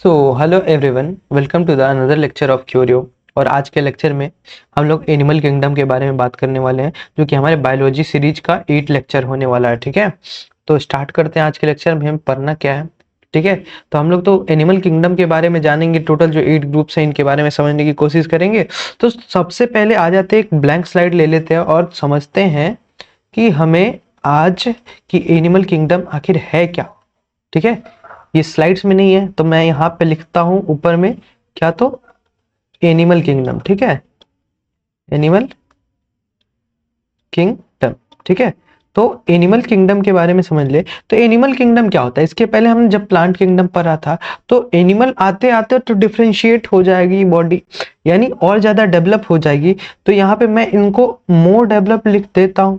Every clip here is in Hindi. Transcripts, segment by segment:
So hello everyone, welcome to the another lecture of Curio. और आज के लेक्चर में हम लोग एनिमल किंगडम के बारे में बात करने वाले हैं, जो कि हमारे बायोलॉजी सीरीज का 8 लेक्चर होने वाला है। ठीक है, तो स्टार्ट करते हैं। आज के लेक्चर में हम पढ़ना क्या है। ठीक है, तो हम लोग तो एनिमल किंगडम के बारे में जानेंगे। टोटल जो 8 ग्रुप्स हैं इनके बारे में समझने की कोशिश करेंगे। तो सबसे पहले आ जाते हैं, एक ब्लैंक स्लाइड ले लेते हैं और समझते हैं कि हमें आज की एनिमल किंगडम आखिर है क्या। ठीक है, ये स्लाइड्स में नहीं है तो मैं यहाँ पे लिखता हूँ ऊपर में क्या, तो एनिमल किंगडम। ठीक है, एनिमल किंगडम। ठीक है, तो एनिमल किंगडम के बारे में समझ ले। तो एनिमल किंगडम क्या होता है, इसके पहले हमने जब प्लांट किंगडम पढ़ा था तो एनिमल आते आते तो डिफरेंशिएट हो जाएगी बॉडी, यानी और ज्यादा डेवलप हो जाएगी। तो यहाँ पे मैं इनको मोर डेवलप लिख देता हूँ।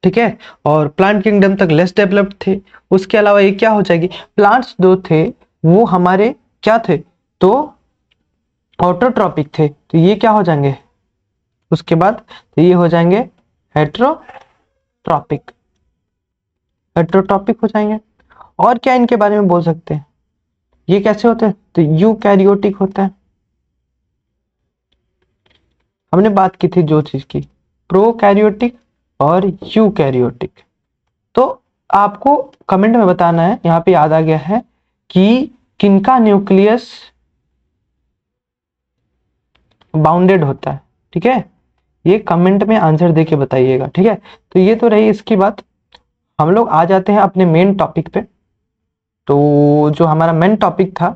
ठीक है, और प्लांट किंगडम तक लेस डेवलप्ड थे। उसके अलावा ये क्या हो जाएगी, प्लांट्स जो थे वो हमारे क्या थे, तो ऑटोट्रॉपिक थे। तो ये क्या हो जाएंगे, उसके बाद तो ये हो जाएंगे हेट्रोट्रॉपिक। हेट्रोट्रॉपिक हो जाएंगे। और क्या इनके बारे में बोल सकते हैं, ये कैसे होते हैं, तो यूकैरियोटिक होता है। हमने बात की थी जो चीज की, प्रोकैरियोटिक और यूकैरियोटिक। तो आपको कमेंट में बताना है, यहाँ पे याद आ गया है कि किनका न्यूक्लियस बाउंडेड होता है। ठीक है, ये कमेंट में आंसर देके बताइएगा। ठीक है, तो ये तो रही इसकी बात। हम लोग आ जाते हैं अपने मेन टॉपिक पे। तो जो हमारा मेन टॉपिक था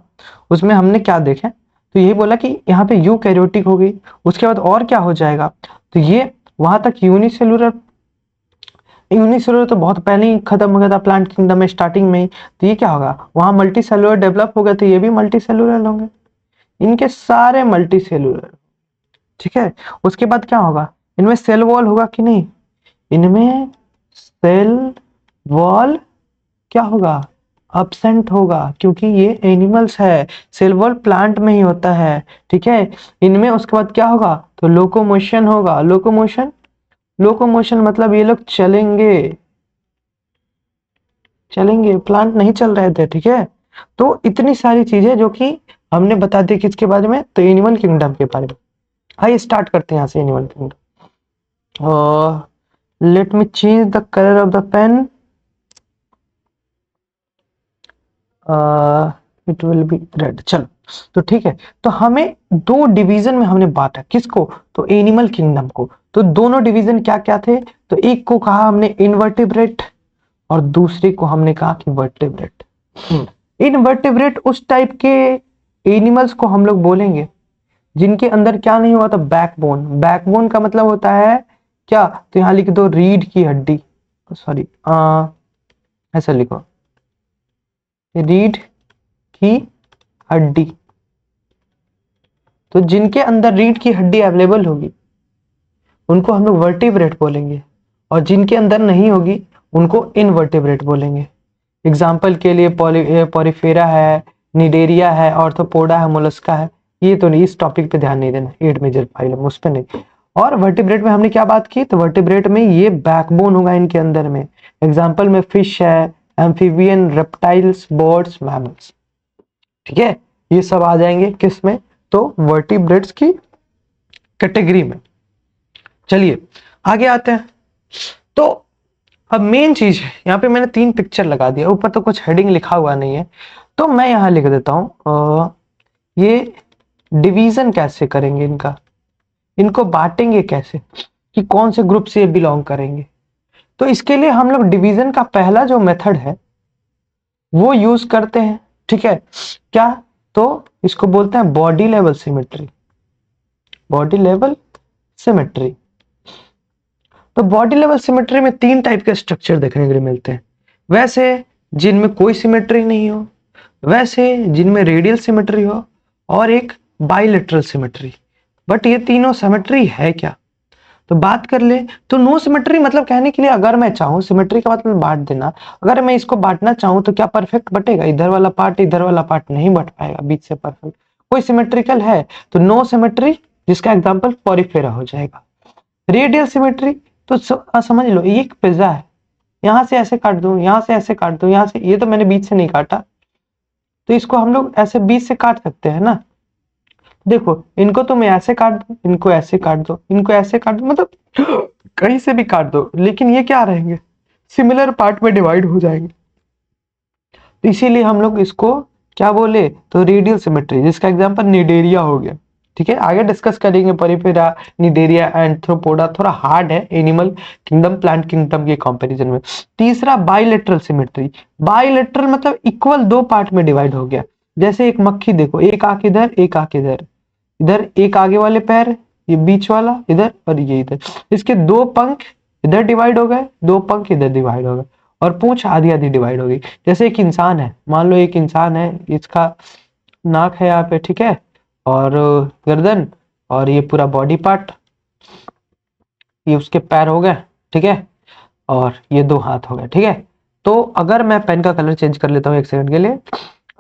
उसमें हमने क्या देखे, तो यही बोला कि यहाँ पे यूकैरियोटिक हो गई। उसके बाद और क्या हो जाएगा, तो ये वहां तक यूनिसेलुलर। यूनिसेलुलर तो बहुत पहले ही खत्म हो गया था प्लांट किंगडम में, स्टार्टिंग में ही। तो ये क्या होगा, वहां मल्टी सेलुलर डेवलप हो गया, तो ये भी मल्टी सेलुलर होंगे। इनके सारे मल्टी सेलुलर। ठीक है, उसके बाद क्या होगा, इनमें सेल वॉल होगा कि नहीं, इनमें सेल वॉल क्या होगा, अब्सेंट होगा, क्योंकि ये एनिमल्स है। सेल वॉल प्लांट में ही होता है। ठीक है, इनमें उसके बाद क्या होगा, तो लोकोमोशन होगा। लोकोमोशन, लोकोमोशन मतलब ये लोग चलेंगे। चलेंगे, प्लांट नहीं चल रहे थे। ठीक है, तो इतनी सारी चीजें जो कि हमने बता दी किसके बारे में, तो एनिमल किंगडम के बारे में। आइए स्टार्ट करते हैं यहाँ से एनिमल किंगडम। और let me change the colour of the pen. It will be red. चलो, तो ठीक है, तो हमें दो डिवीजन में हमने बांटा, किसको, तो एनिमल किंगडम को। तो दोनों डिवीजन क्या क्या थे, तो एक को कहा हमने इनवर्टिब्रेट और दूसरे को हमने कहा कि वर्टिब्रेट। इनवर्टिब्रेट उस टाइप के एनिमल्स को हम लोग बोलेंगे जिनके अंदर क्या नहीं हुआ था, बैकबोन। बैकबोन का मतलब होता है क्या, तो यहां लिख दो रीढ़ की हड्डी। सॉरी, ऐसा लिखो, रीढ़ की हड्डी। तो जिनके अंदर रीढ़ की हड्डी अवेलेबल होगी उनको हम लोग वर्टिब्रेट बोलेंगे, और जिनके अंदर नहीं होगी उनको इनवर्टिब्रेट बोलेंगे। एग्जाम्पल के लिए पॉलीफेरा है, निडेरिया है, ऑर्थोपोडा है, मोलस्का है। ये तो नहीं, इस टॉपिक पे ध्यान नहीं देना, 8 मेजर फाइलम उस पे नहीं। और वर्टिब्रेट में हमने क्या बात की, तो वर्टिब्रेट में ये बैकबोन होगा इनके अंदर में। एग्जाम्पल में फिश है, एम्फीबियन, रेप्टाइल्स, बर्ड्स, मैमल्स। ठीक है, ये सब आ जाएंगे किस में, तो वर्टिब्रेट्स की कैटेगरी में। चलिए आगे आते हैं। तो अब मेन चीज है, यहाँ पे मैंने 3 पिक्चर लगा दिया, ऊपर तो कुछ हेडिंग लिखा हुआ नहीं है, तो मैं यहाँ लिख देता हूँ ये डिवीजन कैसे करेंगे इनका, इनको बांटेंगे कैसे, कि कौन से ग्रुप से ये बिलोंग करेंगे। तो इसके लिए हम लोग डिवीजन का पहला जो मेथड है वो यूज करते हैं। ठीक है, क्या, तो इसको बोलते हैं body level symmetry. Body level symmetry. तो बॉडी लेवल सिमेट्री में 3 टाइप के स्ट्रक्चर देखने के लिए मिलते हैं। वैसे जिनमें कोई सिमेट्री नहीं हो, वैसे जिनमें रेडियल सिमेट्री हो, और एक बाइलेटरल सिमेट्री। बट ये तीनों सिमेट्री है क्या, तो बात कर ले तो नो सिमेट्री मतलब कहने के लिए, अगर मैं चाहूं, सिमेट्री का मतलब बांट देना, अगर मैं इसको बांटना चाहूं तो क्या परफेक्ट बटेगा, इधर वाला पार्ट इधर वाला पार्ट नहीं बट पाएगा बीच से परफेक्ट। कोई सिमेट्रिकल है तो नो सिमेट्री, जिसका एग्जांपल पॉरीफेरा हो जाएगा। रेडियल सिमेट्री तो समझ लो, ये एक पिज्जा है, यहाँ से ऐसे काट दूं, यहाँ से ऐसे काट दूं, यहाँ से, ये तो मैंने बीच से नहीं काटा, तो इसको हम लोग ऐसे बीच से काट सकते हैं ना। देखो इनको तो मैं ऐसे काट दूं, इनको ऐसे काट दो, इनको ऐसे काट दो, मतलब कहीं से भी काट दो, लेकिन ये क्या रहेंगे, सिमिलर पार्ट में डिवाइड हो जाएंगे। तो इसीलिए हम लोग इसको क्या बोले, तो रेडियल सिमेट्री, जिसका एग्जांपल निडेरिया हो गया। ठीक है, आगे डिस्कस करेंगे पॉरीफेरा, निडेरिया, एंथ्रोपोडा, थोड़ा हार्ड है एनिमल किंगडम प्लांट किंगडम के कंपैरिजन में। तीसरा बाइलेटरल सिमेट्री, बाइलेटरल मतलब इक्वल दो पार्ट में डिवाइड हो गया। जैसे एक मक्खी देखो, एक आंख इधर, एक आंख इधर, इधर एक आगे वाले पैर, ये बीच वाला इधर, और ये इधर, इसके दो पंख इधर डिवाइड हो गए, दो पंख इधर डिवाइड हो गए, और पूंछ आधी आधी डिवाइड हो गई। जैसे एक इंसान है, मान लो एक इंसान है, इसका नाक है यहाँ पे, ठीक है, और गर्दन, और ये पूरा बॉडी पार्ट, ये उसके पैर हो गए, ठीक है, और ये दो हाथ हो गए, ठीक है। तो अगर मैं पेन का कलर चेंज कर लेता हूँ एक सेकंड के लिए,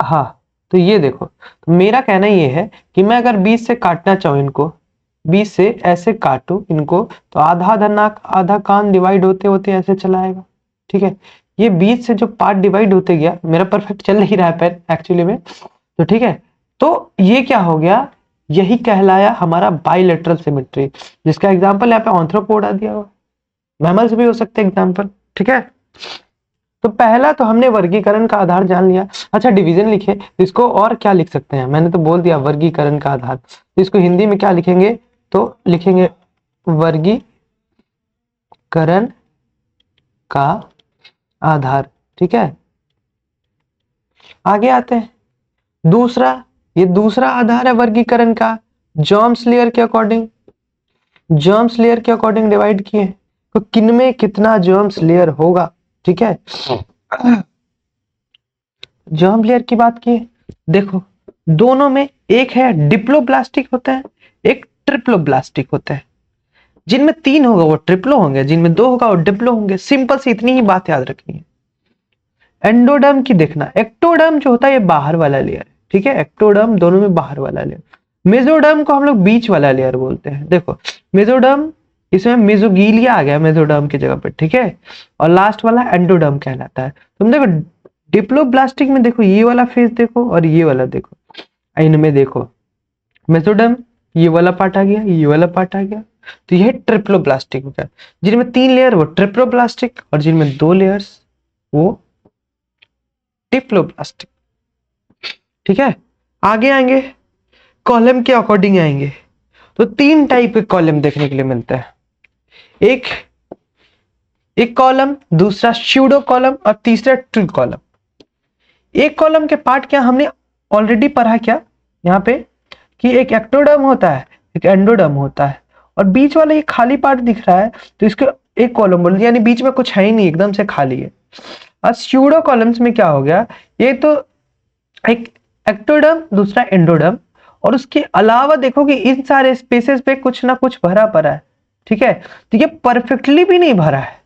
हाँ, तो ये देखो, तो मेरा कहना ये है कि मैं अगर बीच से काटना चाहूँ इनको, बीच से ऐसे काटूं इनको, तो आधा आधा नाक आधा कान डिवाइड होते होते ऐसे चला आएगा, ठीक है। ये बीच से जो पार्ट डिवाइड होते गया, मेरा परफेक्ट चल नहीं रहा है पेन एक्चुअली में, तो ठीक है, तो ये क्या हो गया, यही कहलाया हमारा बाइलेटरल सिमेट्री, जिसका एग्जांपल यहाँ पे आंथ्रोपोडा दिया हुआ, मैमल्स भी हो सकते हैं एग्जांपल, ठीक है। तो पहला तो हमने वर्गीकरण का आधार जान लिया। अच्छा, डिवीजन लिखे, तो इसको और क्या लिख सकते हैं, मैंने तो बोल दिया वर्गीकरण का आधार, तो इसको हिंदी में क्या लिखेंगे, तो लिखेंगे वर्गीकरण का आधार, ठीक है। आगे आते हैं, दूसरा, ये दूसरा आधार है वर्गीकरण का, जर्म्स लेयर के अकॉर्डिंग, जर्म्स लेयर के अकॉर्डिंग डिवाइड किए, तो किनमें कितना जर्म्स लेयर होगा, ठीक है। जर्म लेयर की बात की, देखो दोनों में एक है डिप्लोब्लास्टिक होता है, एक ट्रिप्लोब्लास्टिक होता है। जिनमें तीन होगा वो ट्रिप्लो होंगे, जिनमें दो होगा वो डिप्लो होंगे। सिंपल सी इतनी ही बात याद रखनी है। एंडोडर्म की देखना, एक्टोडर्म जो होता है ये बाहर वाला लेयर, ठीक है, एक्टोडर्म दोनों में बाहर वाला लेयर। मेसोडर्म को हम लोग बीच वाला लेयर बोलते हैं। देखो मेसोडर्म, इसमें मेसोगीलिया आ गया मेसोडर्म की जगह पे, ठीक है, और लास्ट वाला एंडोडर्म कहलाता है। तुम देखो डिप्लोब्लास्टिक में देखो, ये वाला फेज देखो और ये वाला देखो, इनमें देखो मेसोडर्म, ये वाला पार्ट आ गया, ये वाला पार्ट आ गया, तो ये ट्रिप्लोब्लास्टिक हो गया। जिनमें तीन लेयर वो ट्रिप्लोब्लास्टिक, और जिनमें दो लेयर्स वो डिप्लोब्लास्टिक, ठीक है। आगे आएंगे, कॉलम के अकॉर्डिंग आएंगे, तो तीन टाइप के कॉलम देखने के लिए मिलता है, एक एक कॉलम, दूसरा स्यूडो कॉलम, और तीसरा ट्रू कॉलम। एक कॉलम के पार्ट क्या हमने ऑलरेडी पढ़ा क्या यहाँ पे, कि एक एक्टोडर्म होता है, एक एंडोडर्म होता है, और बीच वाला ये खाली पार्ट दिख रहा है, तो इसको एक कॉलम बोल दिया, यानी बीच में कुछ है ही नहीं, एकदम से खाली है। और स्यूडो कॉलम्स में क्या हो गया, ये तो एक एक्टोडर्म, दूसरा एंडोडर्म, और उसके अलावा देखो कि इन सारे स्पेसेस पे कुछ ना कुछ भरा पड़ा है, ठीक है। तो ये परफेक्टली भी नहीं भरा है,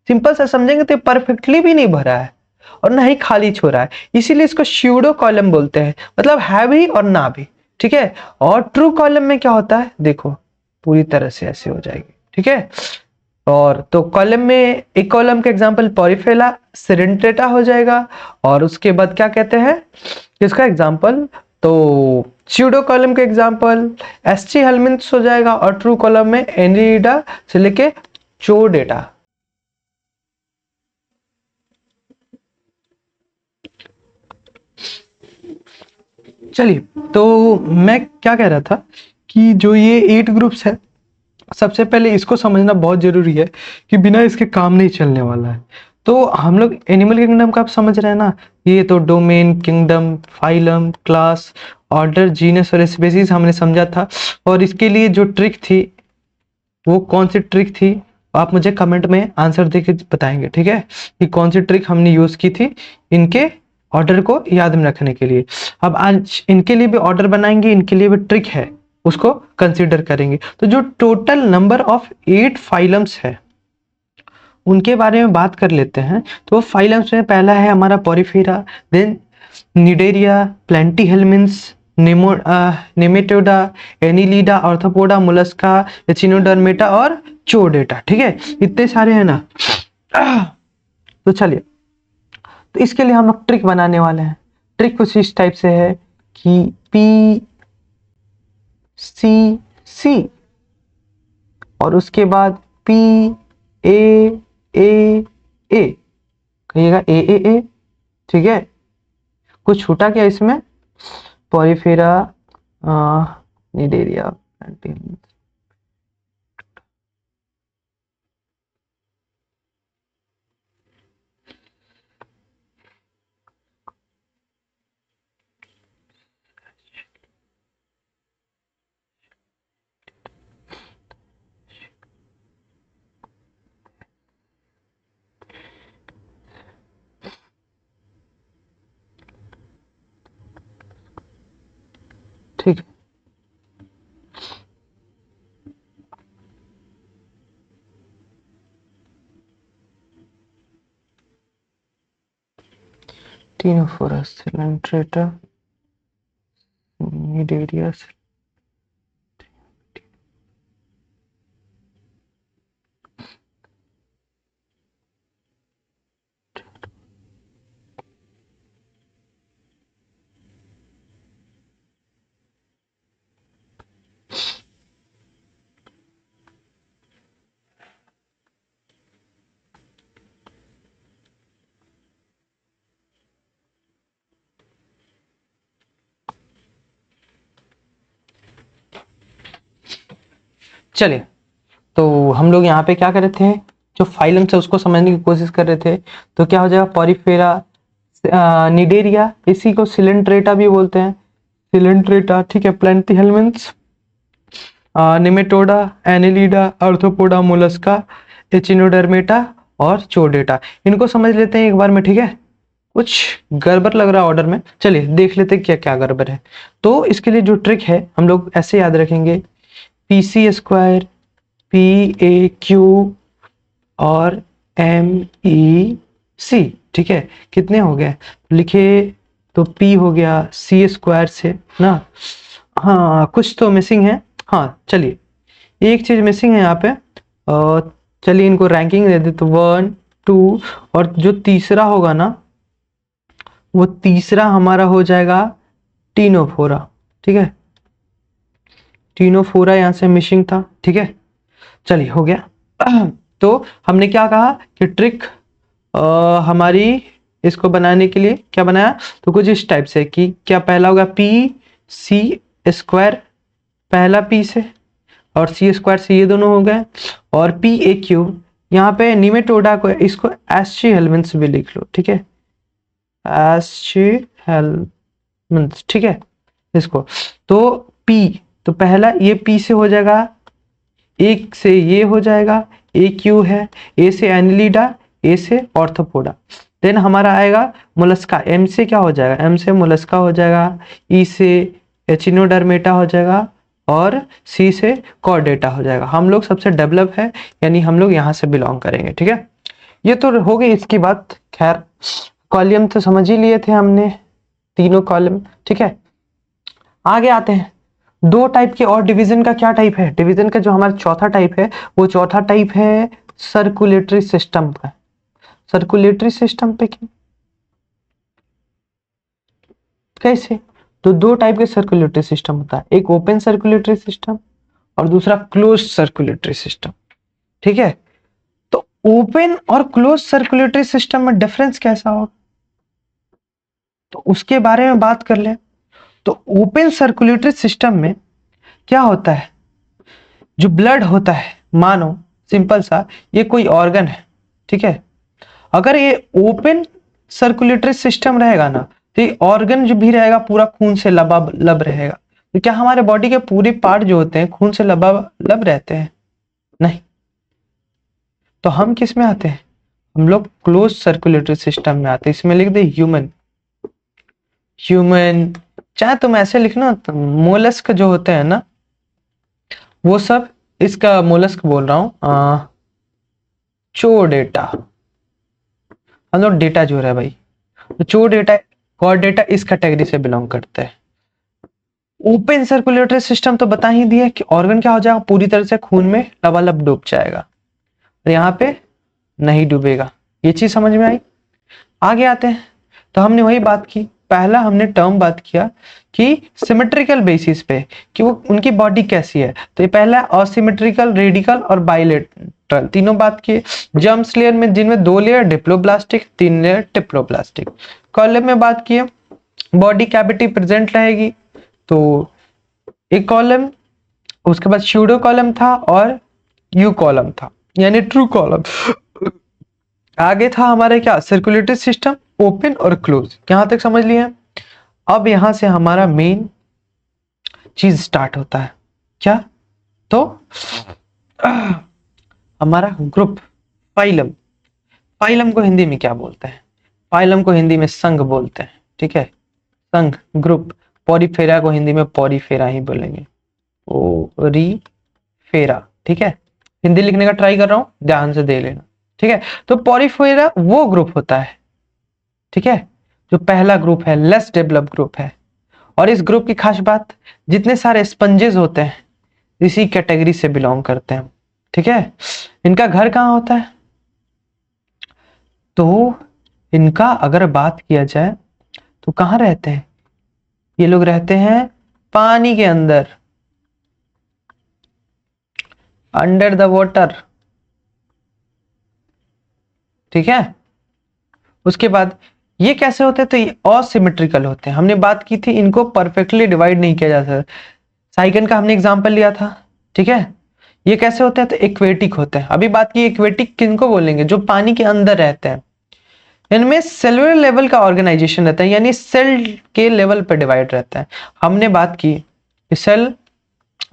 सिंपल सा समझेंगे तो परफेक्टली भी नहीं भरा है और ना ही खाली छोड़ा है, इसीलिए इसको स्यूडो कॉलम बोलते हैं, मतलब है भी और ना भी, ठीक है। और ट्रू कॉलम में क्या होता है, देखो पूरी तरह से ऐसे हो जाएगी, ठीक है। और तो कॉलम में, एक कॉलम का एग्जांपल पॉरीफेरा सेरेंटेटा हो जाएगा, और उसके बाद क्या कहते हैं इसका एग्जांपल, तो स्यूडो कॉलम का एग्जांपल एस्ची हेलमिन्थ्स हो जाएगा, और ट्रू कॉलम में एनिलिडा से लेके चोडेटा। चलिए, तो मैं क्या कह रहा था कि जो ये 8 ग्रुप्स है, सबसे पहले इसको समझना बहुत जरूरी है कि बिना इसके काम नहीं चलने वाला है। तो हम लोग एनिमल किंगडम का आप समझ रहे हैं ना, ये तो domain, kingdom, phylum, class, order, genus और स्पीसीज हमने समझा था। और इसके लिए जो ट्रिक थी वो कौन सी ट्रिक थी, आप मुझे कमेंट में आंसर देके बताएंगे, ठीक है, कि कौन सी ट्रिक हमने यूज की थी इनके ऑर्डर को याद में रखने के लिए। अब आज इनके लिए भी ऑर्डर बनाएंगे, इनके लिए भी ट्रिक है, उसको कंसीडर करेंगे। तो जो टोटल नंबर ऑफ 8 फाइलम्स है उनके बारे में बात कर लेते हैं। तो फाइलम्स में पहला है हमारा porifera, then cnidaria, platyhelminthes, nematoda, annelida, arthropoda, mollusca, echinodermata और चोडेटा, ठीक है, इतने सारे हैं ना। तो चलिए, तो इसके लिए हम लोग ट्रिक बनाने वाले हैं। ट्रिक कुछ इस टाइप से है कि पी सी सी और उसके बाद पी ए ए ए, कहिएगा ए ए ए, ठीक है। कुछ छूटा क्या इसमें? पॉलीफेरा निडेरिया, ठीक है। टीनोफोरस सिलेंट्रेटा निडेरिया। चलिए, तो हम लोग यहाँ पे क्या कर रहे थे, जो फाइलम से उसको समझने की कोशिश कर रहे थे। तो क्या हो जाएगा, पॉरीफेरा निडेरिया, इसी को सिलेंट्रेटा भी बोलते हैं, सिलेंट्रेटा, ठीक है। प्लेंटिहेलमिन्स, Nematoda, Annelida, arthropoda, Mollusca, echinodermata और चोडेटा। इनको समझ लेते हैं एक बार में, ठीक है। कुछ गड़बड़ लग रहा है ऑर्डर में, चलिए देख लेते हैं क्या क्या गड़बड़ है। तो इसके लिए जो ट्रिक है हम लोग ऐसे याद रखेंगे, P C square, P A Q और एम ई सी, ठीक है। कितने हो गए लिखे, तो पी हो गया सी स्क्वायर से ना, हाँ कुछ तो मिसिंग है। हाँ चलिए, एक चीज मिसिंग है यहाँ पे, और चलिए इनको रैंकिंग दे दे, तो 1 2, और जो तीसरा होगा ना, वो तीसरा हमारा हो जाएगा टीनोफोरा, ठीक है। टीनोफोरा यहाँ से मिसिंग था, ठीक है। चलिए हो गया। तो हमने क्या कहा कि ट्रिक हमारी इसको बनाने के लिए क्या बनाया, तो कुछ इस टाइप से कि क्या पहला होगा पी सी स्क्वायर, पहला पी से, और सी स्क्वायर से, ये दोनों हो गए, और पी ए क्यूब, यहाँ पे निमेटोडा को इसको एस्ची हेलमेंट्स भी लिख लो, ठीक है, एस्ची हेलमेंट्स, ठीक है इसको। तो पी, तो पहला ये पी से हो जाएगा, एक से ये हो जाएगा, ए क्यू है, ए से एनिलीडा, ए से ऑर्थोपोडा। देन हमारा आएगा मोलस्का, एम से क्या हो जाएगा, एम से मोलस्का हो जाएगा, ई से एचिनोडर्मेटा हो जाएगा, और सी से कॉर्डेटा हो जाएगा। हम लोग सबसे डेवलप है, यानी हम लोग यहाँ से बिलोंग करेंगे, ठीक है। ये तो हो गई इसकी बात। खैर कॉलम तो समझ ही लिए थे हमने, तीनों कॉलम, ठीक है। आगे आते हैं, दो टाइप के और डिवीजन का क्या टाइप है, डिवीजन का जो हमारा चौथा टाइप है, वो चौथा टाइप है सर्कुलेटरी सिस्टम का। सर्कुलेटरी सिस्टम पे कैसे, तो दो टाइप के सर्कुलेटरी सिस्टम होता है, एक ओपन सर्कुलेटरी सिस्टम और दूसरा क्लोज सर्कुलेटरी सिस्टम, ठीक है। तो ओपन और क्लोज सर्कुलेटरी सिस्टम में डिफरेंस कैसा होगा, तो उसके बारे में बात कर ले। तो ओपन सर्कुलेटरी सिस्टम में क्या होता है, जो ब्लड होता है, मानो सिंपल सा ये कोई ऑर्गन है, ठीक है। अगर ये ओपन सर्कुलेटरी सिस्टम रहेगा ना, तो ये ऑर्गन जो भी रहेगा पूरा खून से लबालब रहेगा। तो क्या हमारे बॉडी के पूरे पार्ट जो होते हैं खून से लबालब रहते हैं? नहीं। तो हम किस में आते हैं, हम लोग क्लोज सर्कुलेटरी सिस्टम में आते हैं। इसमें लिख दे ह्यूमन, ह्यूमन, चाहे तुम ऐसे लिखना, तो मोलस्क जो होते हैं ना, वो सब, इसका मोलस्क बोल रहा हूं, चोडेटा, हम लोग डेटा जो है भाई, तो चोडेटा, कॉर्डेटा इस कैटेगरी से बिलोंग करते हैं। ओपन सर्कुलेटरी सिस्टम तो बता ही दिया कि ऑर्गन क्या हो जाएगा, पूरी तरह से खून में लबालब डूब जाएगा, और यहाँ पे नहीं डूबेगा, ये चीज समझ में आई। आगे आते हैं, तो हमने वही बात की, पहला हमने टर्म बात किया कि सिमेट्रिकल बेसिस पे कि वो उनकी बॉडी कैसी है, तो ये पहला असिमेट्रिकल, रेडिकल और बाइलेटरल, तीनों बात किए। जर्म्स लेयर में जिनमें 2 लेयर डिप्लोब्लास्टिक, 3 लेयर टिप्लोब्लास्टिक। कॉलम में बात किए बॉडी कैविटी प्रेजेंट रहेगी, तो एक कॉलम, उसके बाद स्यूडो कॉलम था और यू कॉलम था, यानी ट्रू कॉलम। आगे था हमारे क्या, सर्कुलेटरी सिस्टम, ओपन और क्लोज, यहां तक समझ लिए। अब यहां से हमारा मेन चीज स्टार्ट होता है, क्या, तो हमारा ग्रुप, फाइलम। फाइलम को हिंदी में क्या बोलते हैं, फाइलम को हिंदी में संघ बोलते हैं, ठीक है, संघ, ग्रुप। पॉरीफेरा को हिंदी में पॉरीफेरा ही बोलेंगे, पॉरीफेरा, ठीक है। हिंदी लिखने का ट्राई कर रहा हूं, ध्यान से दे लेना, ठीक है। तो पॉरीफेरा वो ग्रुप होता है, ठीक है, जो पहला ग्रुप है, लेस डेवलप ग्रुप है। और इस ग्रुप की खास बात, जितने सारे स्पंजेस होते हैं इसी कैटेगरी से बिलोंग करते हैं, ठीक है। इनका घर कहाँ होता है, तो इनका अगर बात किया जाए तो कहाँ रहते हैं, ये लोग रहते हैं पानी के अंदर, अंडर द वाटर, ठीक है। उसके बाद ये कैसे होते हैं, तो ये असिमेट्रिकल होते हैं। हमने बात की थी इनको परफेक्टली डिवाइड नहीं किया जा सकता, साइकिल का हमने एग्जांपल लिया था, ठीक है। ये कैसे होते हैं, तो एक्वेटिक होते हैं। अभी बात की एक्वेटिक किनको बोलेंगे, जो पानी के अंदर रहते हैं। इनमें सेलुलर लेवल का ऑर्गेनाइजेशन रहता है, यानी सेल के लेवल पर डिवाइड रहता है। हमने बात की सेल,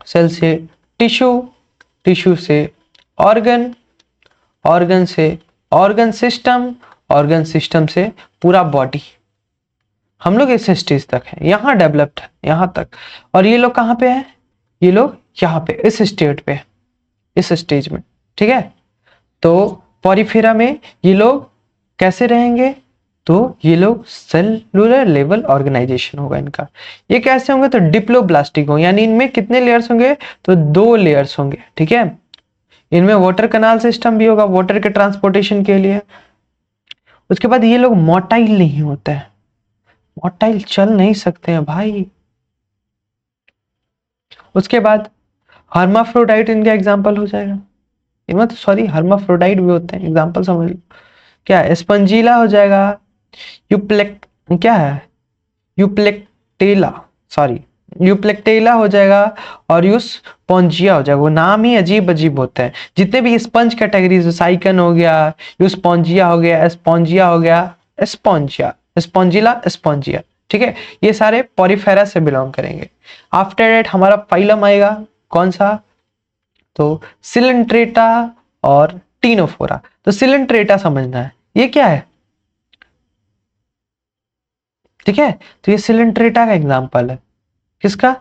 सेल से टिश्यू, टिश्यू से ऑर्गन, ऑर्गन से ऑर्गन सिस्टम, ऑर्गन सिस्टम से पूरा बॉडी। हम लोग इस स्टेज तक है, यहाँ डेवलप्ड है यहाँ तक। और ये लोग कहाँ पे है, ये लोग यहाँ पे इस स्टेट पे, इस स्टेज में, ठीक है। तो पॉरीफेरा में ये लोग कैसे रहेंगे, तो ये लोग सेलुलर लेवल ऑर्गेनाइजेशन होगा इनका। ये कैसे होंगे, तो डिप्लोब्लास्टिक होंगे, यानी इनमें कितने लेयर्स होंगे, तो 2 लेयर्स होंगे, ठीक है। इनमें वाटर कनाल सिस्टम भी होगा वाटर के ट्रांसपोर्टेशन के लिए। उसके बाद ये लोग मोटाइल नहीं होते हैं, मोटाइल चल नहीं सकते हैं भाई। उसके बाद हर्माफ्रोडाइट इनका एग्जाम्पल हो जाएगा, इनमें तो सॉरी हर्माफ्रोडाइट भी होते हैं, एग्जाम्पल समझ लो। क्या है, स्पंजीला हो जाएगा, यूप्लेक, क्या है, यूप्लेक्टेला, सॉरी यूप्लेक्टेला हो जाएगा, और यूस्पोंजिया हो जाएगा। वो नाम ही अजीब अजीब होते हैं। जितने भी स्पंज कैटेगरीज, साइकन हो गया, यूस्पोंजिया हो गया, एस्पोंजिया हो गया, स्पॉन्जिया, स्पॉन्जिला, स्पॉन्जिया, ठीक है, ये सारे पॉरीफेरा से बिलोंग करेंगे। आफ्टर डेट हमारा फाइलम आएगा, कौन सा, तो सिलेंट्रेटा और टीनोफोरा। तो सिलेंट्रेटा समझना है, ये क्या है, ठीक है। तो ये सिलेंट्रेटा का एग्जांपल है, किसका,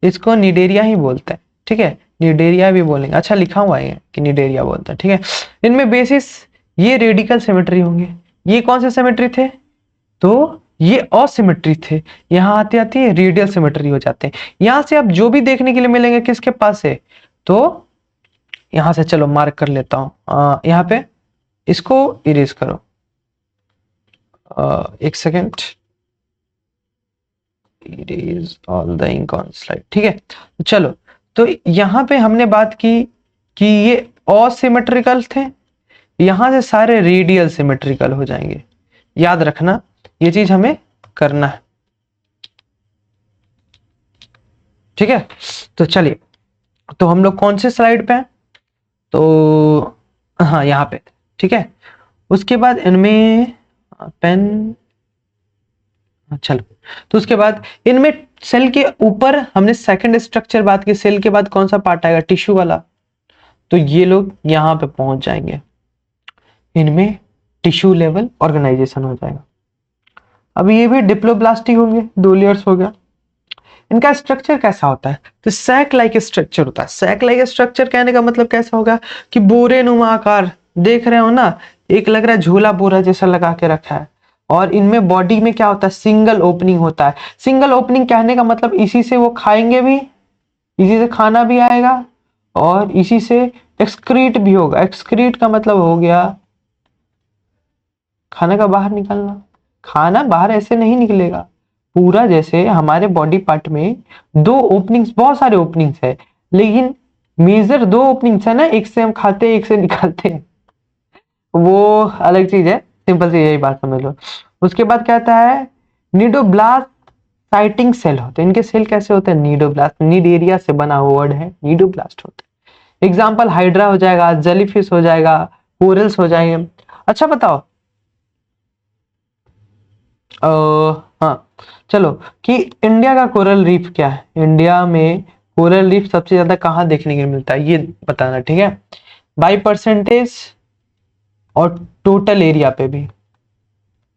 इसको निडेरिया ही बोलते हैं, ठीक है, निडेरिया भी बोलेंगे। अच्छा लिखा हुआ है कि निडेरिया बोलते हैं, ठीक है। इनमें बेसिस ये रेडिकल सिमेट्री होंगे। ये कौन से सिमेट्री थे, तो ये असिमेट्री थे। यहाँ आते आते रेडियल सिमेट्री हो जाते हैं। यहां से आप जो भी देखने के लिए मिलेंगे किसके पास है, तो यहां से चलो मार्क कर लेता हूं, यहाँ पे इसको इरेज करो, एक second, erase all the ink on slide, ठीक है। चलो, तो यहां पे हमने बात की कि ये असिमेट्रिकल थे, यहां से सारे रेडियल सिमेट्रिकल हो जाएंगे। याद रखना, ये चीज हमें करना है, ठीक है। तो चलिए, तो हम लोग कौन से स्लाइड पे हैं, तो हाँ यहाँ पे, ठीक है। उसके बाद इनमें पेन, चलो, तो उसके बाद इनमें सेल के ऊपर हमने सेकंड स्ट्रक्चर बात की, सेल के बाद कौन सा पार्ट आएगा, टिश्यू वाला। तो ये लोग यहाँ पे पहुंच जाएंगे, इनमें टिश्यू लेवल ऑर्गेनाइजेशन हो जाएगा। अब ये भी डिप्लोब्लास्टिक होंगे, 2 लेयर्स हो गया। इनका स्ट्रक्चर कैसा होता है, तो सैक लाइक स्ट्रक्चर होता है। सैक लाइक स्ट्रक्चर कहने का मतलब कैसा होगा, कि बोरे नुमा आकार, देख रहे हो ना, एक लग रहा है झोला बोरा जैसा लगा के रखा है। और इनमें बॉडी में क्या होता है, सिंगल ओपनिंग होता है। सिंगल ओपनिंग कहने का मतलब इसी से वो खाएंगे भी, इसी से खाना भी आएगा, और इसी से एक्सक्रीट भी होगा। एक्सक्रीट का मतलब हो गया खाना का बाहर निकालना, खाना बाहर ऐसे नहीं निकलेगा। पूरा जैसे हमारे बॉडी पार्ट में दो ओपनिंग्स, बहुत सारे ओपनिंग्स है, लेकिन मेजर दो ओपनिंग्स है ना, एक से हम खाते हैं एक से निकालते हैं, वो अलग चीज है। सिंपल सी यही बात समझ लो। उसके बाद कहता है नीडोब्लास्ट साइटिंग सेल होते हैं। इनके सेल कैसे होते हैं? नीडोब्लास्ट, नीड एरिया से बना हुआ वर्ड है, नीडोब्लास्ट होते हैं। एग्जाम्पल हाइड्रा हो जाएगा, जेलीफिश हो जाएगा, कोरल्स हो जाएंगे। अच्छा बताओ, हाँ चलो, कि इंडिया का कोरल रीफ क्या है? इंडिया में कोरल रीफ सबसे ज्यादा कहाँ देखने को मिलता है, ये बताना, ठीक है? बाई परसेंटेज और टोटल एरिया पे भी,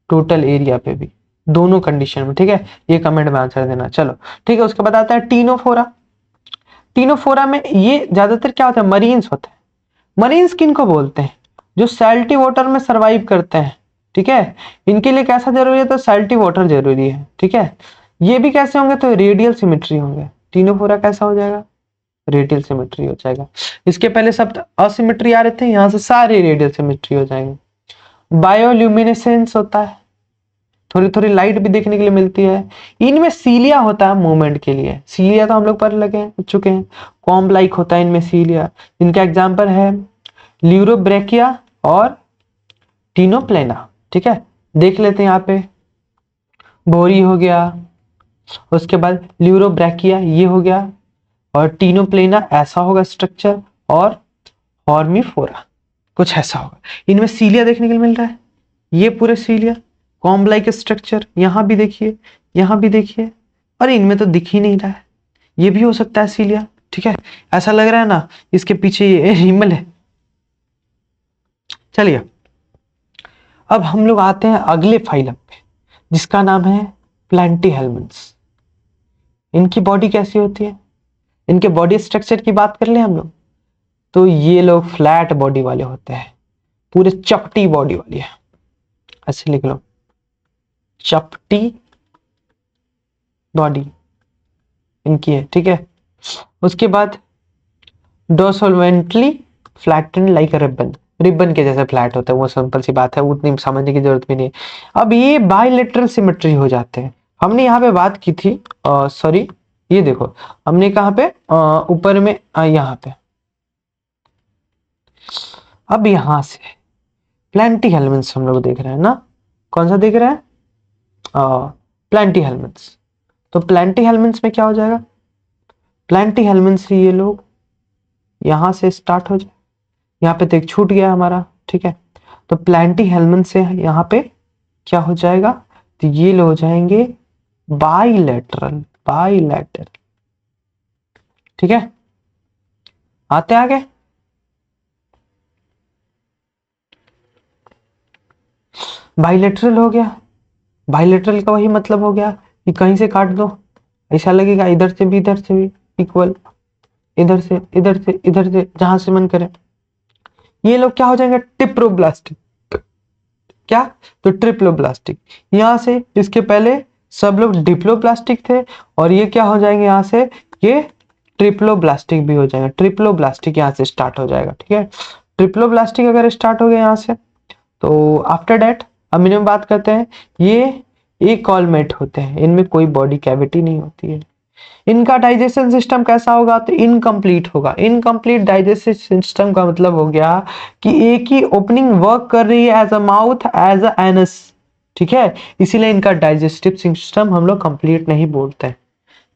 टोटल एरिया पे भी, दोनों कंडीशन में, ठीक है? ये कमेंट में आंसर देना। चलो ठीक है। उसके बाद आता है टीनोफोरा। टीनोफोरा में ये ज्यादातर क्या होता है? मरीन्स होते हैं। मरीन्स किनको बोलते हैं? जो सैल्टी वाटर में सरवाइव करते हैं, ठीक है? इनके लिए कैसा जरूरी है? तो सैल्टी वाटर जरूरी है, ठीक है? ये भी कैसे होंगे? तो रेडियल सिमेट्री होंगे। टीनोफोरा कैसा हो जाएगा? रेडियल सिमेट्री हो जाएगा। इसके पहले सब असिमेट्री आ रहे थे, यहां से सारे रेडियल सिमेट्री हो जाएंगे। बायोल्यूमिनेसेंस होता है, थोड़ी थोड़ी लाइट भी देखने के लिए मिलती है। इनमें सीलिया होता है मूवमेंट के लिए। सीलिया तो हम लोग पढ़ चुके हैं, कॉम्ब लाइक होता है इनमें सीलिया। इनका एग्जाम्पल है ल्यूरोब्रेकिया और टीनोप्लेना, ठीक है? देख लेते हैं यहाँ पे, बोरी हो गया, उसके बाद ल्यूरोब्रेकिया ये हो गया, और टीनोप्लेना ऐसा होगा स्ट्रक्चर, और हॉर्मीफोरा कुछ ऐसा होगा। इनमें सीलिया देखने के लिए मिल रहा है, ये पूरे सीलिया, कॉम्ब लाइक स्ट्रक्चर, यहां भी देखिए, यहां भी देखिए, और इनमें तो दिख ही नहीं रहा है। ये भी हो सकता है सीलिया, ठीक है? ऐसा लग रहा है ना इसके पीछे ये एनिमल है। चलिए, अब हम लोग आते हैं अगले फाइलम पे, जिसका नाम है प्लैंटीहेल्मिन्थ्स। इनकी बॉडी कैसी होती है? इनके बॉडी स्ट्रक्चर की बात कर ले हम लोग, तो ये लोग फ्लैट बॉडी वाले होते हैं, पूरे चपटी बॉडी वाली है। ऐसे लिख लो, चपटी बॉडी इनकी है, ठीक है? उसके बाद dorsoventrally flattened like a ribbon, ribbon के जैसे फ्लैट होता है, वो सिंपल सी बात है, उतनी समझने की जरूरत भी नहीं। अब ये बाइलेटरल सिमेट्री हो जाते हैं। हमने यहाँ पे बात की थी, सॉरी, ये देखो, हमने कहाँ पे ऊपर में यहाँ पे। अब यहां से प्लैंटीहेल्मिन्थ्स हम लोग देख रहे हैं ना, कौन सा देख रहे हैं? प्लैंटीहेल्मिन्थ्स। तो प्लैंटीहेल्मिन्थ्स में क्या हो जाएगा? प्लैंटीहेल्मिन्थ्स ये लोग यहां से स्टार्ट हो जाए, यहाँ पे तो एक छूट गया हमारा, ठीक है? तो प्लैंटीहेल्मिन्थ्स से यहाँ पे क्या हो जाएगा? तो ये लोग हो जाएंगे बाइलेटरल, बाइलेटरल, ठीक है? आते आगे, बाइलेटरल हो गया। बाइलेटरल का वही मतलब हो गया कि कहीं से काट दो, ऐसा लगेगा, इधर से भी इधर से भी इक्वल, इधर से इधर से इधर से, जहां से मन करे। ये लोग क्या हो जाएंगे? टिप्रोब्लास्टिक। क्या? तो ट्रिप्लोब्लास्टिक। यहां से इसके पहले सब लोग डिप्लोब्लास्टिक थे, और ये क्या हो जाएंगे यहाँ से? ये ट्रिप्लोब्लास्टिक भी हो जाएगा। ट्रिप्लोब्लास्टिक यहाँ से स्टार्ट हो जाएगा, ठीक है? ट्रिप्लोब्लास्टिक अगर स्टार्ट हो गया यहाँ से, तो आफ्टर डेट अब इनमें बात करते हैं। ये एक कॉलमेट होते हैं, इनमें कोई बॉडी कैविटी नहीं होती है। इनका डाइजेशन सिस्टम कैसा होगा? तो इनकम्प्लीट होगा। इनकम्प्लीट डाइजेस्टिव सिस्टम का मतलब हो गया कि एक ही ओपनिंग वर्क कर रही है as a mouth, as a anus, ठीक है? इसीलिए इनका डाइजेस्टिव सिस्टम हम लोग कंप्लीट नहीं बोलते हैं।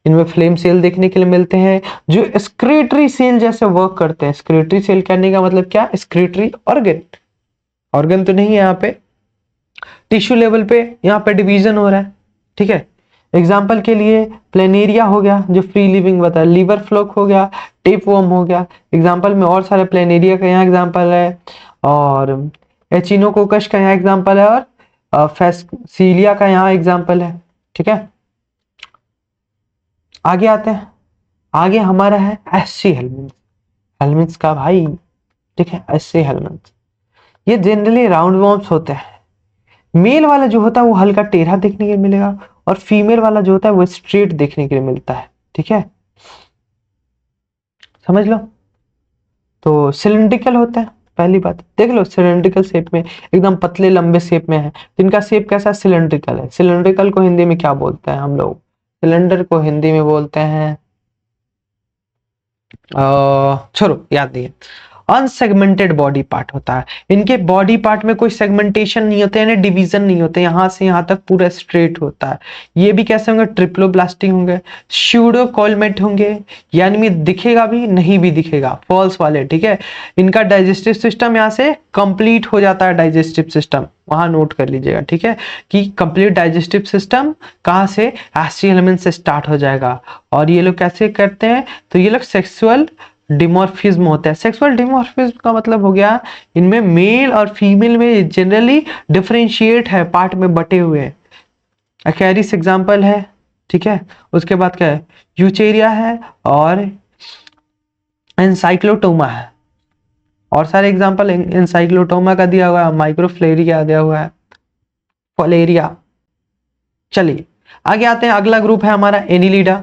इनमें फ्लेम सेल देखने के लिए मिलते हैं, जो एक्सक्रीटरी सेल जैसे वर्क करते हैं। एक्सक्रीटरी सेल कहने का मतलब क्या? एक्सक्रीटरी ऑर्गन, ऑर्गन तो नहीं है यहाँ पे, टिश्यू लेवल पे यहाँ पे डिवीजन हो रहा है, ठीक है? एग्जाम्पल के लिए प्लेनेरिया हो गया, जो फ्री लिविंग बता, लीवर फ्लोक हो गया, टेपवर्म हो गया। एग्जाम्पल में और सारे प्लेनेरिया का यहाँ एग्जाम्पल है, और एचिनोकोकस का यहाँ एग्जाम्पल है, और फेस्सीलिया का यहाँ एग्जाम्पल है, ठीक है? आगे आते हैं, आगे हमारा है एससी हेलमिन्थ्स। हेलमिन्थ्स का भाई, ठीक है? एससी हेलमिन्थ्स ये जनरली राउंड वॉर्म्स होते हैं। मेल वाला जो होता है वो हल्का टेढ़ा देखने के लिए मिलेगा, और फीमेल वाला जो होता है वो स्ट्रेट देखने के लिए मिलता है, ठीक है? समझ लो। तो सिलिंड्रिकल होता है पहली बात देख लो, सिलेंड्रिकल शेप में, एकदम पतले लंबे शेप में है, तो इनका शेप कैसा, सिलेंड्रिकल है। सिलेंड्रिकल को हिंदी में क्या बोलते हैं हम लोग, सिलेंडर को हिंदी में बोलते हैं छोड़ो याद नहीं है। अनसेगमेंटेड बॉडी पार्ट होता है, इनके बॉडी पार्ट में कोई सेगमेंटेशन नहीं होते, यानी डिवीजन नहीं होते, यहां से यहां तक पूरा स्ट्रेट होता है। ये भी कैसे होंगे, ट्रिप्लोब्लास्टिक होंगे, स्यूडो कॉलमेट होंगे, यानी में दिखेगा भी नहीं भी दिखेगा, फॉल्स वाले, ठीक है। इनका डाइजेस्टिव सिस्टम यहाँ से कंप्लीट हो जाता है, डाइजेस्टिव सिस्टम वहां नोट कर लीजिएगा, ठीक है, कि कंप्लीट डाइजेस्टिव सिस्टम कहां से, एसिड एलिमेंट से स्टार्ट हो जाएगा। और ये लोग कैसे करते हैं, तो ये लोग सेक्सुअल डिमॉर्फिज्म होता है। सेक्सुअल डिमॉर्फिज्म का मतलब हो गया, इनमें मेल और फीमेल में जनरली डिफरेंशिएट है, पार्ट में बटे हुए हैं। अकैरिस एग्जांपल है, ठीक है। उसके बाद क्या है, यूचेरिया है और एनसाइक्लोटोमा है, और सारे एग्जांपल एनसाइक्लोटोमा का दिया हुआ है, माइक्रोफ्लेरिया दिया हुआ है, फलेरिया। चलिए आगे आते हैं, अगला ग्रुप है हमारा एनिलिडा,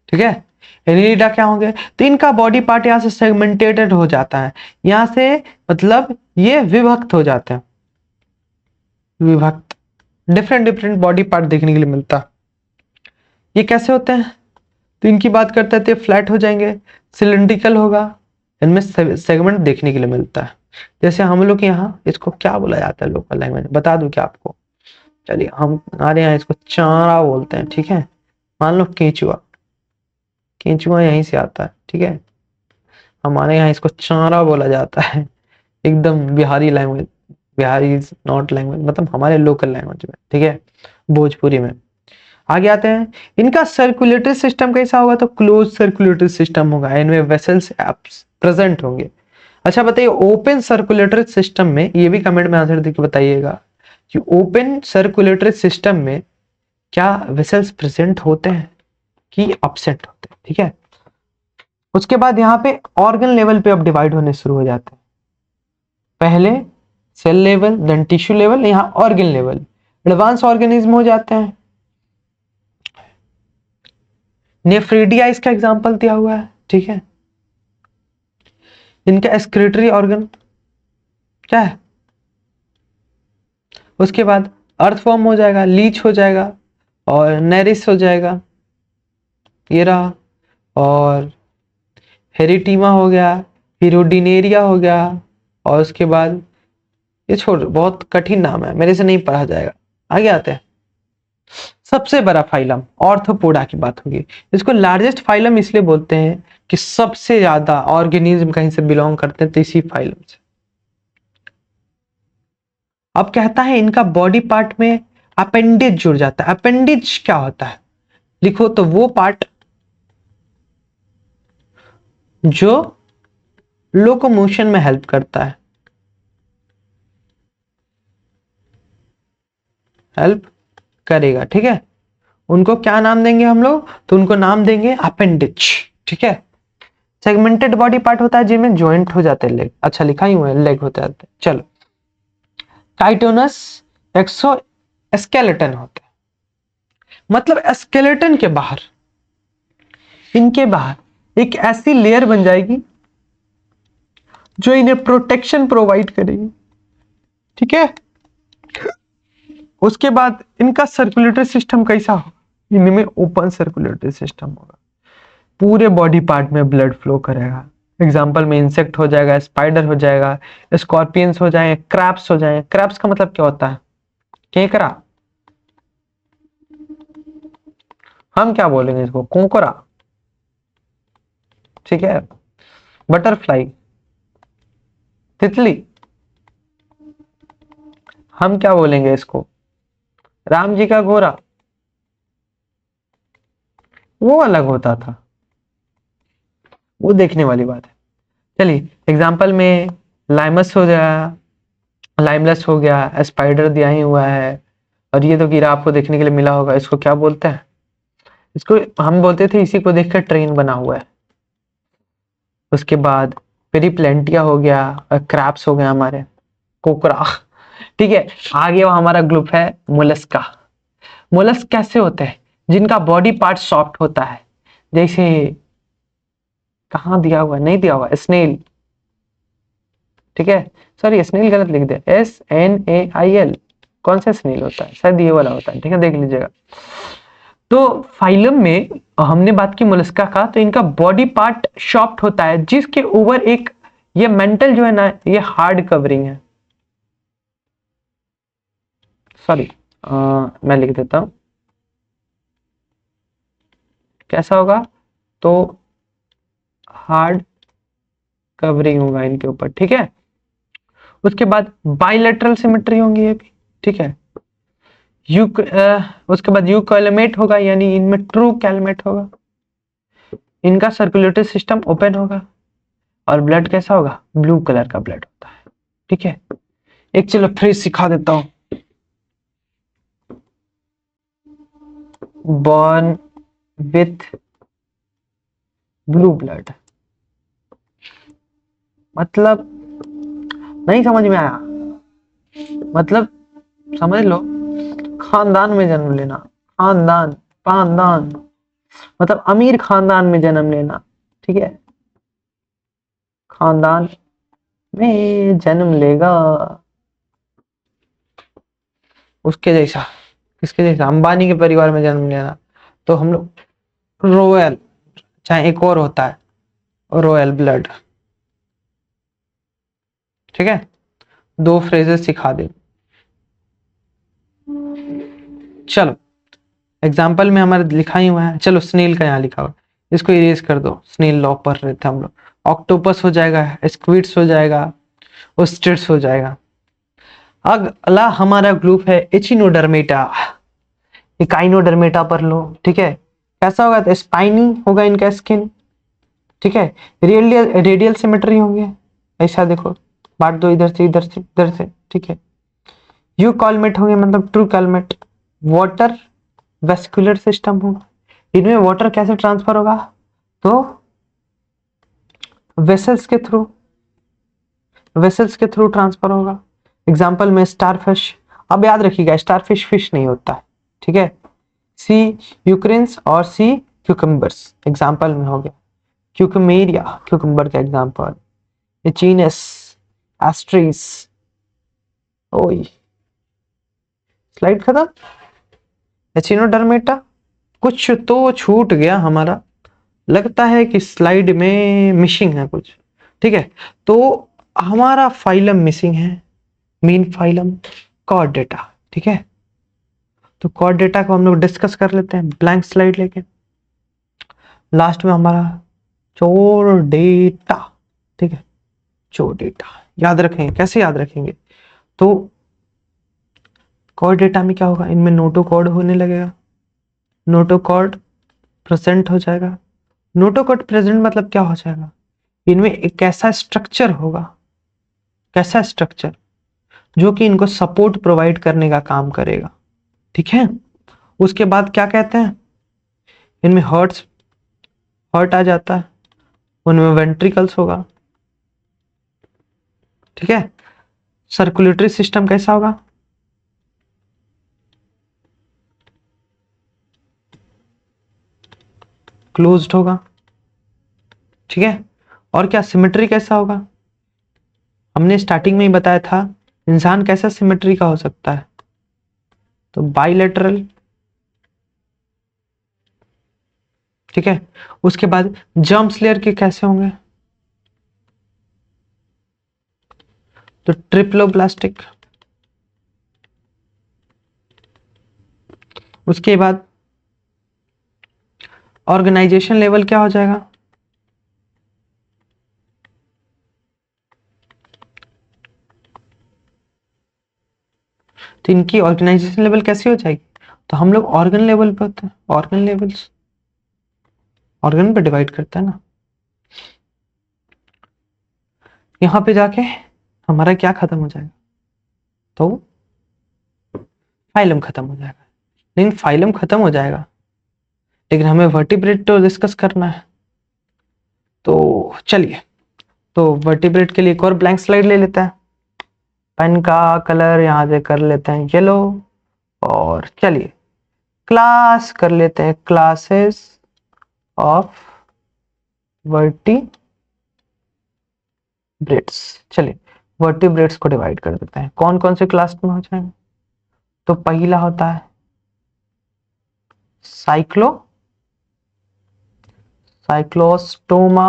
ठीक है। एनिलिडा क्या होंगे, तो इनका बॉडी पार्ट यहाँ से सेगमेंटेटेड हो जाता है, यहाँ से मतलब ये विभक्त हो जाते हैं, विभक्त, डिफरेंट डिफरेंट बॉडी पार्ट देखने के लिए मिलता है। ये कैसे होते हैं, तो इनकी बात करते हैं, तो फ्लैट हो जाएंगे, सिलेंड्रिकल होगा, इनमें सेगमेंट देखने के लिए मिलता है। जैसे हम लोग यहाँ इसको क्या बोला जाता है लोकल लैंग्वेज, बता दूं क्या आपको, चलिए हम हमारे यहाँ इसको चारा बोलते हैं, ठीक है। मान लो केंचुआ, केंचुआ यहीं से आता है, ठीक है, हमारे यहाँ इसको चारा बोला जाता है, एकदम Bihari language, Bihari is not language, मतलब हमारे लोकल लैंग्वेज में, ठीक है, भोजपुरी में। आगे आते हैं, इनका सर्कुलेटरी सिस्टम कैसा होगा, तो क्लोज सर्कुलेटरी सिस्टम होगा, इनमें वेसल्स प्रेजेंट होंगे। अच्छा बताइए, ओपन सर्कुलेटरी सिस्टम में, ये भी कमेंट में आंसर देके बताइएगा कि ओपन सर्कुलेटरी सिस्टम में क्या वेसल्स प्रेजेंट होते हैं कि एब्सेंट होते हैं, ठीक है। उसके बाद यहाँ पे ऑर्गन लेवल पे अब डिवाइड होने शुरू हो जाते हैं, पहले cell level, then tissue level, यहाँ ऑर्गन लेवल, एडवांस ऑर्गेनिज्म हो जाते हैं। नेफ्रिडिया इसका एग्जांपल दिया हुआ है, ठीक है। इनका एक्सक्रीटरी ऑर्गन क्या है, उसके बाद अर्थवॉर्म हो जाएगा, लीच हो जाएगा और नेरिस हो जाएगा, ये रहा, और हेरिटीमा हो गया, हिरोडिनेरिया हो गया, और उसके बाद ये छोड़, बहुत कठिन नाम है, मेरे से नहीं पढ़ा जाएगा। आगे आते हैं, सबसे बड़ा फाइलम ऑर्थोपोडा की बात होगी। इसको लार्जेस्ट फाइलम इसलिए बोलते हैं कि सबसे ज्यादा ऑर्गेनिज्म कहीं से बिलोंग करते हैं, तो इसी फाइलम से। अब कहता है इनका बॉडी पार्ट में अपेंडेज जुड़ जाता है। अपेंडेज क्या होता है, लिखो तो वो पार्ट जो लोकोमोशन में हेल्प करता है, हेल्प करेगा, ठीक है। उनको क्या नाम देंगे हम लोग, तो उनको नाम देंगे अपेंडिज, ठीक है। सेगमेंटेड बॉडी पार्ट होता है जिनमें ज्वाइंट हो जाते हैं लेग, अच्छा लिखा ही हुआ है लेग होते हैं। चलो, काइटोनस एक्सो स्केलेटन होता है, मतलब स्केलेटन के बाहर, इनके बाहर एक ऐसी लेयर बन जाएगी जो इन्हें प्रोटेक्शन प्रोवाइड करेगी, ठीक है। उसके बाद इनका सर्कुलेटरी सिस्टम कैसा होगा, इनमें ओपन सर्कुलेटरी सिस्टम होगा, पूरे बॉडी पार्ट में ब्लड फ्लो करेगा। एग्जाम्पल में इंसेक्ट हो जाएगा, स्पाइडर हो जाएगा, स्कॉर्पियंस हो जाएंगे, क्रैप्स हो जाएंगे। क्रैप्स का मतलब क्या होता है, केकड़ा, हम क्या बोलेंगे इसको, कोंकोरा, ठीक है। बटरफ्लाई, तितली, हम क्या बोलेंगे इसको, राम जी का घोड़ा, वो अलग होता था, वो देखने वाली बात है। चलिए एग्जाम्पल में लाइमस हो गया, लाइमलस हो गया, स्पाइडर दिया ही हुआ है, और ये तो कीड़ा आपको देखने के लिए मिला होगा, इसको क्या बोलते हैं, इसको हम बोलते थे, इसी को देखकर ट्रेन बना हुआ है। उसके बाद पेरिप्लेंटिया हो गया, क्रैप्स हो गया हमारे, कोकरा, ठीक है। आगे वो हमारा ग्रुप है मोलस्का। मोलस्क कैसे होते हैं, जिनका बॉडी पार्ट सॉफ्ट होता है, जैसे कहाँ दिया हुआ, नहीं दिया हुआ, स्नेल, ठीक है, सॉरी स्नेल गलत लिख दिया, SNAIL, कौन सा स्नेल होता है, शायद ये वाला होता है, ठीक है, देख लीजिएगा। तो फाइलम में हमने बात की मोलस्का का, तो इनका बॉडी पार्ट सॉफ्ट होता है, जिसके ऊपर एक ये मेंटल जो है ना, ये हार्ड कवरिंग है। सॉरी मैं लिख देता हूं, कैसा होगा, तो हार्ड कवरिंग होगा इनके ऊपर, ठीक है। उसके बाद बाइलेटरल सिमेट्री होंगी ये भी, ठीक है। उसके बाद यू कैलमेट होगा, यानी इनमें ट्रू कैलमेट होगा, इनका सर्कुलेटरी सिस्टम ओपन होगा, और ब्लड कैसा होगा, ब्लू कलर का ब्लड होता है, ठीक है। एक चलो फ्रेज सिखा देता हूं, बॉर्न विथ ब्लू ब्लड, मतलब नहीं समझ में आया, मतलब समझ लो, खानदान में जन्म लेना, खानदान खानदान मतलब अमीर खानदान में जन्म लेना, ठीक है, खानदान में जन्म लेगा, उसके जैसा, किसके जैसा, अंबानी के परिवार में जन्म लेना, तो हम लोग रॉयल, चाहे एक और होता है रॉयल ब्लड, ठीक है। दो फ्रेजेस सिखा दे, चलो एग्जाम्पल में हमारे लिखा ही हुआ है, चलो स्नेल का यहाँ लिखा हुआ, इसको इरेज कर दो, स्नेल लॉ पढ़ रहे थे हम लोग, ऑक्टोपस हो जाएगा, स्क्विड्स हो जाएगा, ओस्ट्रिच हो जाएगा। अगला हमारा ग्रुप है एचिनोडर्मेटा, इकाइनोडर्मेटा पर लो, ठीक है, कैसा होगा, तो स्पाइनी होगा इनका स्किन, ठीक है, रेडियल सिमेट्री होंगे, ऐसा देखो, बांट दो इधर से इधर से इधर से, ठीक है। यू कॉलमेट होंगे, मतलब ट्रू कॉलमेट, वाटर वेस्कुलर सिस्टम होगा, इनमें वाटर कैसे ट्रांसफर होगा, तो वेसल्स के थ्रू, वेसल्स के थ्रू ट्रांसफर होगा। एग्जांपल में स्टारफिश, अब याद रखिएगा स्टारफिश फिश नहीं होता है, ठीक है, सी यूक्रेन्स और सी क्यूकम्बर्स एग्जांपल में हो गया, क्यूकमेरिया क्यूकम्बर का एग्जांपल, एचिनस, एस्ट्रीस, ओई, स्लाइड खत्म। एचिनोडर्मेटा, कुछ तो छूट गया हमारा, लगता है कि स्लाइड में मिसिंग है कुछ, ठीक है, तो हमारा फाइलम मिसिंग है, मेन फाइलम कॉर्डेटा, ठीक है। तो कॉर्डेटा को हम लोग डिस्कस कर लेते हैं ब्लैंक स्लाइड लेके, लास्ट में हमारा चोरडेटा, ठीक है, चोरडेटा याद रखेंगे, कैसे याद रखेंगे, तो कॉर्डेटा में क्या होगा, इनमें नोटोकॉर्ड होने लगेगा, नोटोकॉर्ड प्रेजेंट हो जाएगा, नोटोकॉर्ड प्रेजेंट मतलब क्या हो जाएगा, इनमें एक ऐसा स्ट्रक्चर होगा, कैसा स्ट्रक्चर, जो कि इनको सपोर्ट प्रोवाइड करने का काम करेगा, ठीक है। उसके बाद क्या कहते हैं, इनमें हर्ट आ जाता है, उनमें वेंट्रिकल्स होगा, ठीक है। सर्कुलेटरी सिस्टम कैसा होगा, क्लोज्ड होगा, ठीक है। और क्या सिमेट्री कैसा होगा, हमने स्टार्टिंग में ही बताया था, इंसान कैसा सिमेट्री का हो सकता है, तो बाइलेटरल, ठीक है। उसके बाद जर्म्स लेयर के कैसे होंगे, तो ट्रिप्लोब्लास्टिक, उसके बाद ऑर्गेनाइजेशन लेवल क्या हो जाएगा, तो इनकी ऑर्गेनाइजेशन लेवल कैसी हो जाएगी, तो हम लोग ऑर्गन लेवल पे होते हैं, ऑर्गन लेवल्स, ऑर्गन पे डिवाइड करते हैं ना, यहां पे जाके हमारा क्या खत्म हो जाएगा, तो फाइलम खत्म हो जाएगा, लेकिन फाइलम खत्म हो जाएगा, लेकिन हमें वर्टिब्रेट तो डिस्कस करना है, तो चलिए, तो वर्टिब्रेट के लिए एक और ब्लैंक स्लाइड ले लेते हैं, पेन का कलर यहां से कर लेते हैं येलो, और चलिए क्लास कर लेते हैं, क्लासेस ऑफ वर्टिब्रेट्स, चलिए वर्टिब्रेट्स को डिवाइड कर देते हैं। कौन कौन से क्लास में हो जाएंगे? तो पहला होता है साइक्लोस्टोमा।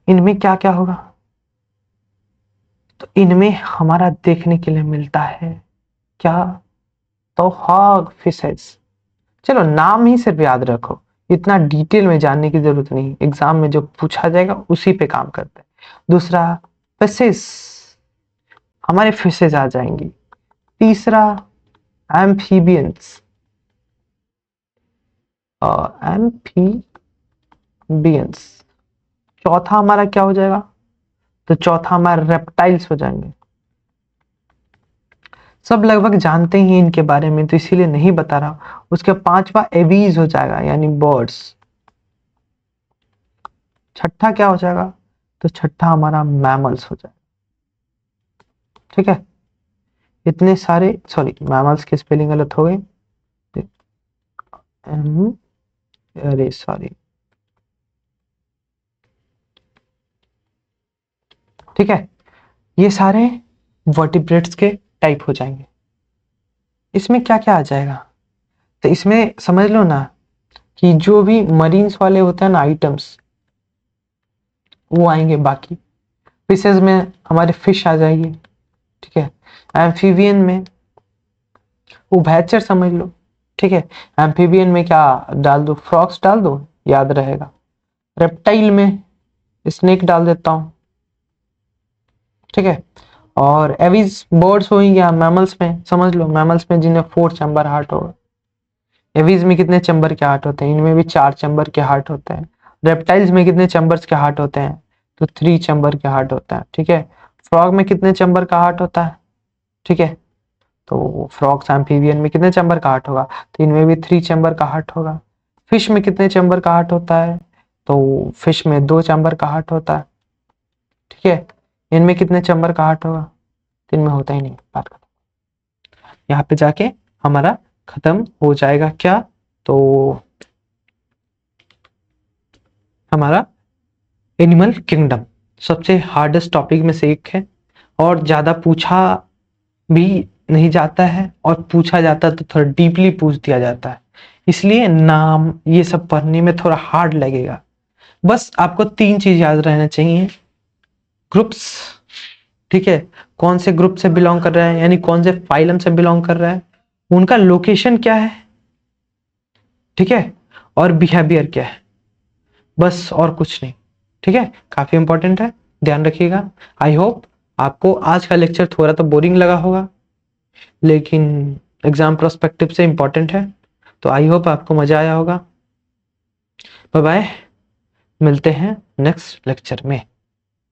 इनमें क्या क्या होगा? तो इनमें हमारा देखने के लिए मिलता है क्या? तो हॉग फिशेस। चलो नाम ही सिर्फ याद रखो, इतना डिटेल में जानने की जरूरत नहीं, एग्जाम में जो पूछा जाएगा उसी पे काम करते हैं। दूसरा फिशेस, हमारे फिशेस आ जाएंगी। तीसरा एम्फीबियंस, एम्फीबियंस। चौथा हमारा क्या हो जाएगा? तो चौथा हमारा रेप्टाइल्स हो जाएंगे। सब लगभग जानते ही हैं इनके बारे में, तो इसीलिए नहीं बता रहा। उसके पांचवा एवीज हो जाएगा, यानी बर्ड्स। छठा क्या हो जाएगा? तो छठा हमारा मैमल्स हो जाएगा। ठीक है, इतने सारे, सॉरी मैमल्स की स्पेलिंग गलत हो गई, अरे सॉरी। ठीक है, ये सारे वर्टिब्रेट्स के टाइप हो जाएंगे। इसमें क्या क्या आ जाएगा? तो इसमें समझ लो ना कि जो भी मरीन्स वाले होते हैं ना आइटम्स, वो आएंगे। बाकी फिशेज में हमारे फिश आ जाएगी। ठीक है, एम्फीबियन में उभयचर समझ लो। ठीक है, एम्फीबियन में क्या डाल दो? फ्रॉक्स डाल दो, याद रहेगा। रेप्टाइल में स्नेक डाल देता हूं। ठीक है, और एविज बर्ड्स हो गया। मैमल्स में समझ लो, मैमल्स में जिन्हें 4 चैम्बर हार्ट होगा। एविज में कितने चैम्बर के हार्ट होते हैं? इनमें भी 4 चैम्बर के हार्ट होते हैं। रेप्टाइल्स में कितने चैम्बर्स के हार्ट होते हैं? तो 3 चैम्बर के हार्ट होता है। ठीक है, फ्रॉग में कितने चैम्बर का हार्ट होता है? ठीक है, तो फ्रॉग्स एम्फीबियन में कितने चैम्बर का हार्ट होगा? तो इनमें भी 3 चैम्बर का हार्ट होगा। फिश में कितने चैम्बर का हार्ट होता है? तो फिश में 2 चैम्बर का हार्ट होता है। ठीक है, इनमें कितने चैम्बर का हार्ट होगा? तो इनमें होता ही नहीं। बात खत्म। यहाँ पे जाके हमारा खत्म हो जाएगा क्या? तो हमारा एनिमल किंगडम सबसे हार्डेस्ट टॉपिक में से एक है, और ज्यादा पूछा भी नहीं जाता है, और पूछा जाता है तो थोड़ा डीपली पूछ दिया जाता है, इसलिए नाम ये सब पढ़ने में थोड़ा हार्ड लगेगा। बस आपको 3 चीज याद रहना चाहिए। ग्रुप्स, ठीक है, कौन से ग्रुप से बिलोंग कर रहा है, यानी कौन से फाइलम से बिलोंग कर रहा है, उनका लोकेशन क्या है, ठीक है, और बिहेवियर क्या है, बस और कुछ नहीं। ठीक है, काफी इंपॉर्टेंट है, ध्यान रखिएगा। आई होप आपको आज का लेक्चर थोड़ा तो बोरिंग लगा होगा, लेकिन एग्जाम प्रोस्पेक्टिव से इंपॉर्टेंट है, तो आई होप आपको मजा आया होगा। बाय बाय, मिलते हैं नेक्स्ट लेक्चर में।